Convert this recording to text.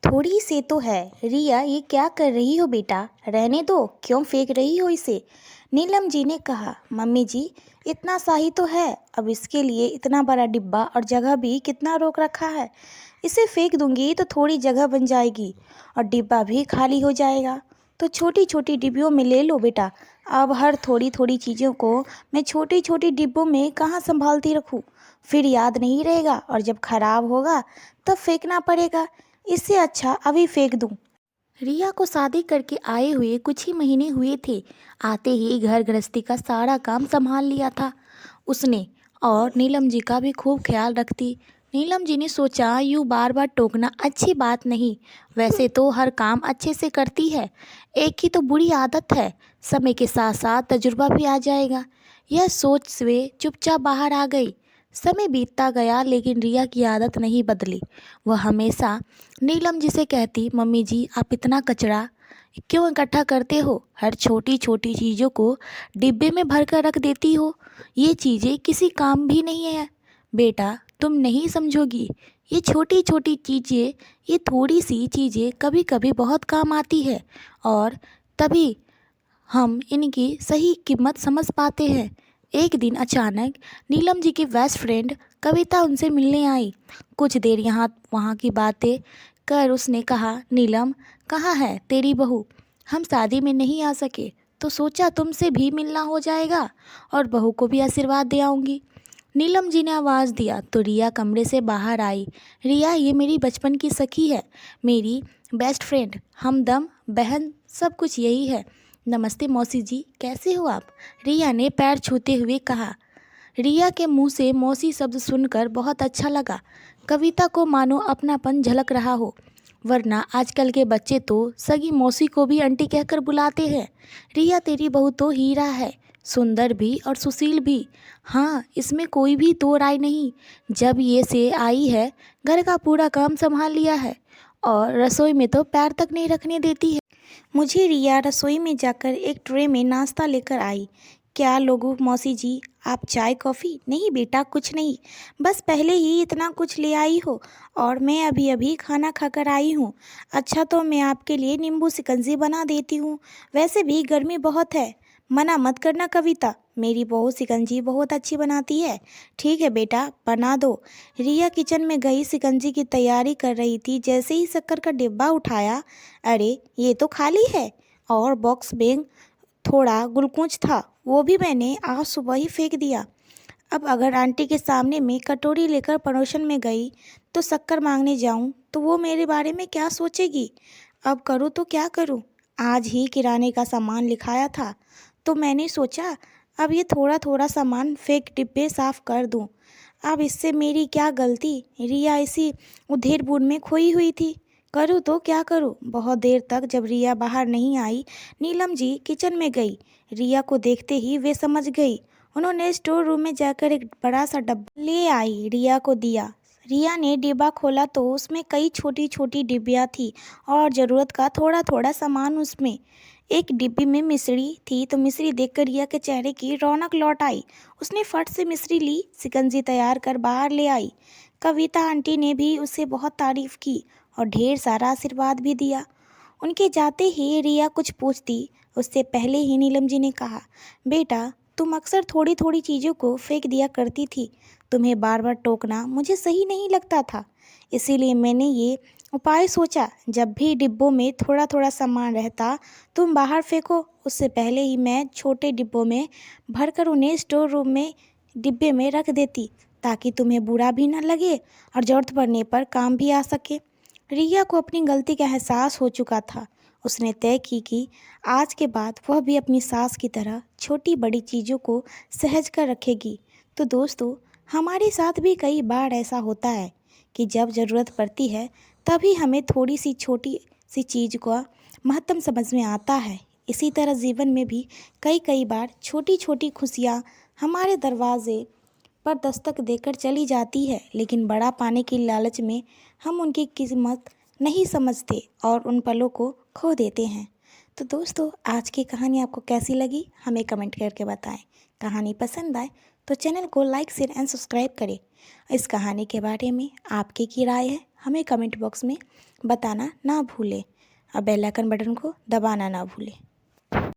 थोड़ी से तो है। रिया, ये क्या कर रही हो बेटा? रहने दो, क्यों फेंक रही हो इसे? नीलम जी ने कहा। मम्मी जी, इतना सा ही तो है, अब इसके लिए इतना बड़ा डिब्बा और जगह भी कितना रोक रखा है। इसे फेंक दूंगी तो थोड़ी जगह बन जाएगी और डिब्बा भी खाली हो जाएगा। तो छोटी छोटी डिब्बियों में ले लो बेटा। अब हर थोड़ी थोड़ी चीज़ों को मैं छोटी छोटी डिब्बों में कहाँ संभालती रखूँ? फिर याद नहीं रहेगा और जब खराब होगा तब फेंकना पड़ेगा। इससे अच्छा अभी फेंक दूं। रिया को शादी करके आए हुए कुछ ही महीने हुए थे। आते ही घर गृहस्थी का सारा काम संभाल लिया था उसने, और नीलम जी का भी खूब ख्याल रखती। नीलम जी ने सोचा, यूँ बार बार टोकना अच्छी बात नहीं। वैसे तो हर काम अच्छे से करती है, एक ही तो बुरी आदत है। समय के साथ साथ तजुर्बा भी आ जाएगा। यह सोच वे चुपचाप बाहर आ गई। समय बीतता गया लेकिन रिया की आदत नहीं बदली। वह हमेशा नीलम जी से कहती, मम्मी जी आप इतना कचरा क्यों इकट्ठा करते हो? हर छोटी छोटी चीज़ों को डिब्बे में भर कर रख देती हो। ये चीज़ें किसी काम भी नहीं है। बेटा, तुम नहीं समझोगी। ये छोटी छोटी चीज़ें, ये थोड़ी सी चीज़ें कभी कभी बहुत काम आती है और तभी हम इनकी सही कीमत समझ पाते हैं। एक दिन अचानक नीलम जी की बेस्ट फ्रेंड कविता उनसे मिलने आई। कुछ देर यहाँ वहाँ की बातें कर उसने कहा, नीलम, कहाँ है तेरी बहू? हम शादी में नहीं आ सके तो सोचा तुमसे भी मिलना हो जाएगा और बहू को भी आशीर्वाद दे आऊँगी। नीलम जी ने आवाज़ दिया तो रिया कमरे से बाहर आई। रिया, ये मेरी बचपन की सखी है, मेरी बेस्ट फ्रेंड, हमदम बहन, सब कुछ यही है। नमस्ते मौसी जी, कैसे हो आप? रिया ने पैर छूते हुए कहा। रिया के मुंह से मौसी शब्द सुनकर बहुत अच्छा लगा। कविता को मानो अपनापन झलक रहा हो, वरना आजकल के बच्चे तो सगी मौसी को भी आंटी कहकर बुलाते हैं। रिया, तेरी बहू तो हीरा है, सुंदर भी और सुशील भी। हाँ, इसमें कोई भी दो राय नहीं। जब ये से आई है, घर का पूरा काम संभाल लिया है और रसोई में तो पैर तक नहीं रखने देती है। मुझे रिया रसोई में जाकर एक ट्रे में नाश्ता लेकर आई। क्या लोगों मौसी जी, आप चाय कॉफ़ी? नहीं बेटा, कुछ नहीं, बस पहले ही इतना कुछ ले आई हो और मैं अभी अभी खाना खाकर आई हूँ। अच्छा, तो मैं आपके लिए नींबू शिकंजी बना देती हूँ। वैसे भी गर्मी बहुत है, मना मत करना कविता, मेरी बहू शिकंजी बहुत अच्छी बनाती है। ठीक है बेटा, बना दो। रिया किचन में गई, शिकंजी की तैयारी कर रही थी। जैसे ही शक्कर का डिब्बा उठाया, अरे ये तो खाली है, और बॉक्स में थोड़ा गुलकुंच था, वो भी मैंने आज सुबह ही फेंक दिया। अब अगर आंटी के सामने मैं कटोरी लेकर पड़ोसन में गई तो शक्कर मांगने जाऊं तो वो मेरे बारे में क्या सोचेगी? अब करूँ तो क्या करूँ? आज ही किराने का सामान लिखाया था तो मैंने सोचा अब ये थोड़ा थोड़ा सामान फेंक डिब्बे साफ कर दूं। अब इससे मेरी क्या गलती? रिया इसी उधेड़-बुन में खोई हुई थी। करूँ तो क्या करूँ? बहुत देर तक जब रिया बाहर नहीं आई, नीलम जी किचन में गई। रिया को देखते ही वे समझ गई। उन्होंने स्टोर रूम में जाकर एक बड़ा सा डब्बा ले आई, रिया को दिया। रिया ने डिब्बा खोला तो उसमें कई छोटी छोटी डिब्बियाँ थी और ज़रूरत का थोड़ा थोड़ा सामान उसमें। एक डिब्बी में मिश्री थी तो मिश्री देखकर रिया के चेहरे की रौनक लौट आई। उसने फट से मिश्री ली, शिकंजी तैयार कर बाहर ले आई। कविता आंटी ने भी उसे बहुत तारीफ की और ढेर सारा आशीर्वाद भी दिया। उनके जाते ही रिया कुछ पूछती उससे पहले ही नीलम जी ने कहा, बेटा, तुम अक्सर थोड़ी थोड़ी चीज़ों को फेंक दिया करती थी। तुम्हें बार बार टोकना मुझे सही नहीं लगता था, इसीलिए मैंने ये उपाय सोचा। जब भी डिब्बों में थोड़ा थोड़ा सामान रहता तुम बाहर फेंको, उससे पहले ही मैं छोटे डिब्बों में भरकर उन्हें स्टोर रूम में डिब्बे में रख देती, ताकि तुम्हें बुरा भी न लगे और ज़रूरत पड़ने पर काम भी आ सके। रिया को अपनी गलती का एहसास हो चुका था। उसने तय की कि आज के बाद वह भी अपनी सास की तरह छोटी बड़ी चीज़ों को सहज कर रखेगी। तो दोस्तों, हमारे साथ भी कई बार ऐसा होता है कि जब ज़रूरत पड़ती है तभी हमें थोड़ी सी छोटी सी चीज़ का महत्व समझ में आता है। इसी तरह जीवन में भी कई कई बार छोटी छोटी खुशियाँ हमारे दरवाजे पर दस्तक देकर चली जाती है, लेकिन बड़ा पाने की लालच में हम उनकी कीमत नहीं समझते और उन पलों को खो देते हैं। तो दोस्तों, आज की कहानी आपको कैसी लगी हमें कमेंट करके बताएं। कहानी पसंद आए तो चैनल को लाइक शेयर एंड सब्सक्राइब करें। इस कहानी के बारे में आपकी क्या राय है हमें कमेंट बॉक्स में बताना ना भूलें और बेल आइकन बटन को दबाना ना भूलें।